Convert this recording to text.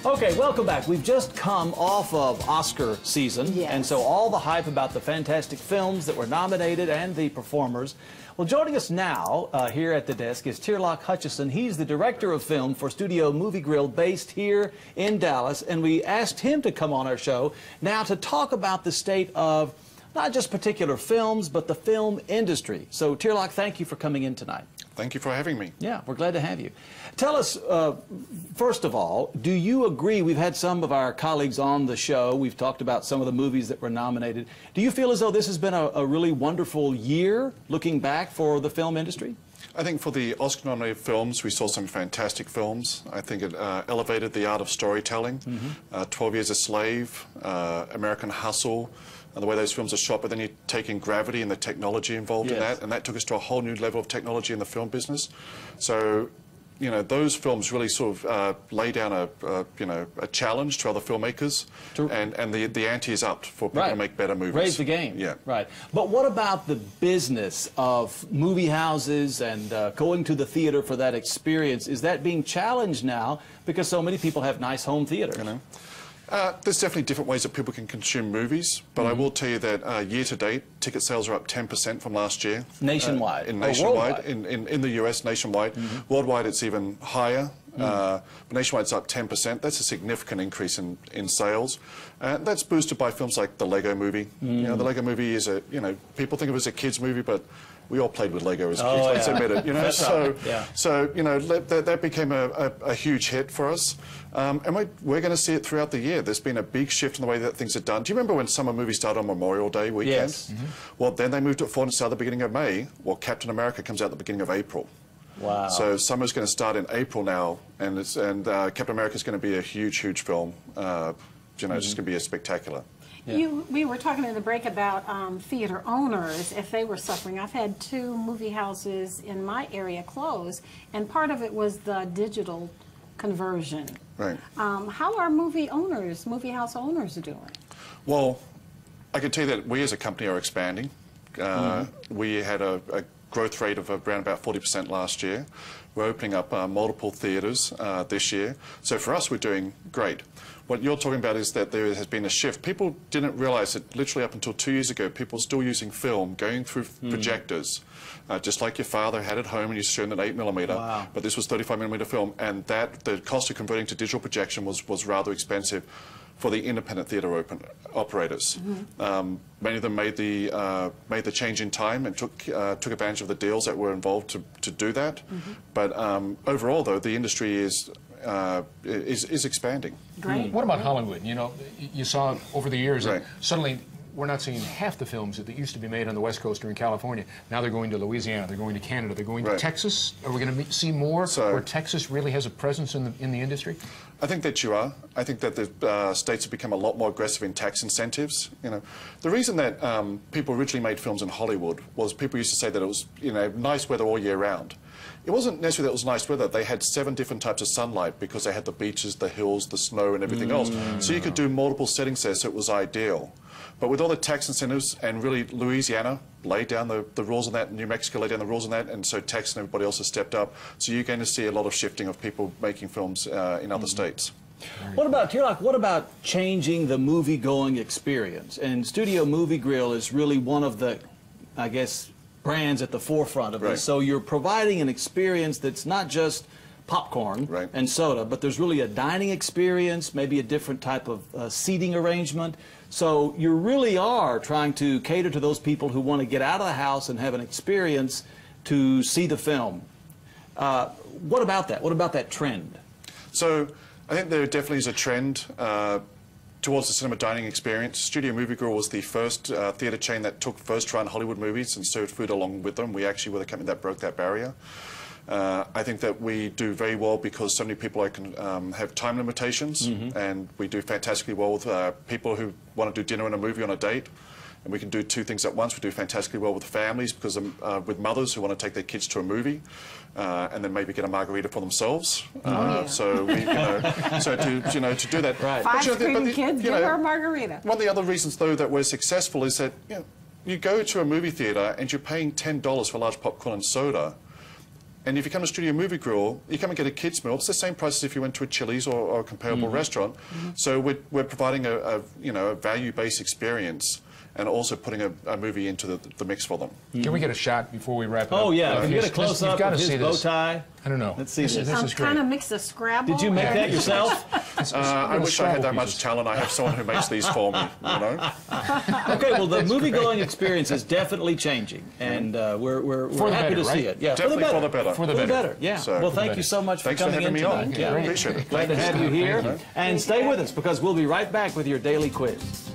Okay, welcome back. We've just come off of Oscar season, Yes. and so all the hype about the fantastic films that were nominated and the performers. Well, joining us now here at the desk is Tierlach Hutchison. He's the director of film for Studio Movie Grill based here in Dallas, and we asked him to come on our show now to talk about the state of not just particular films, but the film industry. So, Tierlach, thank you for coming in tonight. Thank you for having me. Yeah, we're glad to have you. Tell us, first of all, do you agree? We've had some of our colleagues on the show. We've talked about some of the movies that were nominated. Do you feel as though this has been a really wonderful year, looking back, for the film industry? I think for the Oscar-nominated films, we saw some fantastic films. I think it elevated the art of storytelling. 12 Years a Slave, American Hustle, and the way those films are shot, but then you take in Gravity and the technology involved in that, and that took us to a whole new level of technology in the film business. So, you know, those films really sort of lay down a challenge to other filmmakers, and the ante is up for people to make better movies. Raise the game. Yeah. Right. But what about the business of movie houses and going to the theater for that experience? Is that being challenged now because so many people have nice home theaters? You know? There's definitely different ways that people can consume movies, but I will tell you that year to date, ticket sales are up 10% from last year. Nationwide? Nationwide, in the US, nationwide. Worldwide, it's even higher. But nationwide, it's up 10%. That's a significant increase in sales. That's boosted by films like the Lego Movie. You know, the Lego Movie is people think of it as a kids' movie, but we all played with Lego as kids. Let's admit it. You know, so you know that became a huge hit for us, and we're going to see it throughout the year. There's been a big shift in the way that things are done. Do you remember when summer movies started on Memorial Day weekend? Yes. Well, then they moved it forward and started at the beginning of May. Well, Captain America comes out at the beginning of April. Wow. So summer's going to start in April now, and Captain America is going to be a huge film. You know, it's just going to be a spectacular. Yeah. We were talking in the break about theater owners, if they were suffering. I've had 2 movie houses in my area close, and part of it was the digital conversion. Right. How are movie house owners doing? Well, I can tell you that we as a company are expanding. We had a growth rate of around about 40% last year. We're opening up multiple theaters this year. So for us, we're doing great. What you're talking about is that there has been a shift. People didn't realize that literally up until 2 years ago, people were still using film, going through projectors, just like your father had at home and you showed an 8mm. Wow. But this was 35mm film, and the cost of converting to digital projection was rather expensive for the independent theater operators. Many of them made the change in time and took advantage of the deals that were involved to do that. But overall, though, the industry is expanding. Great. What about Hollywood? You know, you saw over the years that Right. suddenly we're not seeing half the films that used to be made on the West Coast or in California. Now they're going to Louisiana, they're going to Canada, they're going to Texas. Are we going to see more where Texas really has a presence in the industry? I think that you are. I think that the states have become a lot more aggressive in tax incentives. You know, the reason that people originally made films in Hollywood was people used to say that it was, you know, nice weather all year round. It wasn't necessarily that it was nice weather. They had 7 different types of sunlight because they had the beaches, the hills, the snow, and everything else. So you could do multiple settings there, so it was ideal. But with all the tax incentives, and really Louisiana laid down the rules on that, New Mexico laid down the rules on that, and so Texas and everybody else has stepped up. So you're going to see a lot of shifting of people making films in other states. What about, Tierlach, what about changing the movie-going experience? And Studio Movie Grill is really one of the, I guess, brands at the forefront of this. So you're providing an experience that's not just popcorn and soda, but there's really a dining experience, maybe a different type of seating arrangement. So you really are trying to cater to those people who want to get out of the house and have an experience to see the film. What about that? What about that trend? So I think there definitely is a trend towards the cinema dining experience. Studio Movie Grill was the first theatre chain that took first-run Hollywood movies and served food along with them. We actually were the company that broke that barrier. I think that we do very well because so many people have time limitations, and we do fantastically well with people who want to do dinner and a movie on a date. And we can do 2 things at once. We do fantastically well with families because with mothers who want to take their kids to a movie and then maybe get a margarita for themselves. So we, to do that. Right. 5 screaming kids, give her a margarita. One of the other reasons, though, that we're successful is that you go to a movie theater and you're paying $10 for a large popcorn and soda. And if you come to Studio Movie Grill, you come and get a kids meal. It's the same price as if you went to a Chili's or a comparable restaurant. So we're providing a value-based experience, and also putting a movie into the mix for them. Can we get a shot before we wrap it up? Oh, yeah. Can you get a close-up of his bow tie? I don't know. Let's see this. This is great. Kind of mix a Scrabble. Did you make that yourself? I wish I had that much talent. I have someone who makes these for me, you know? Okay, well, the movie-going experience is definitely changing, and we're happy to see it. Yeah, definitely for the better. For the better. Yeah. So, well, thank you so much for Thanks coming for having in me on. tonight. Yeah, appreciate it. Glad to have you here. And stay with us, because we'll be right back with your daily quiz.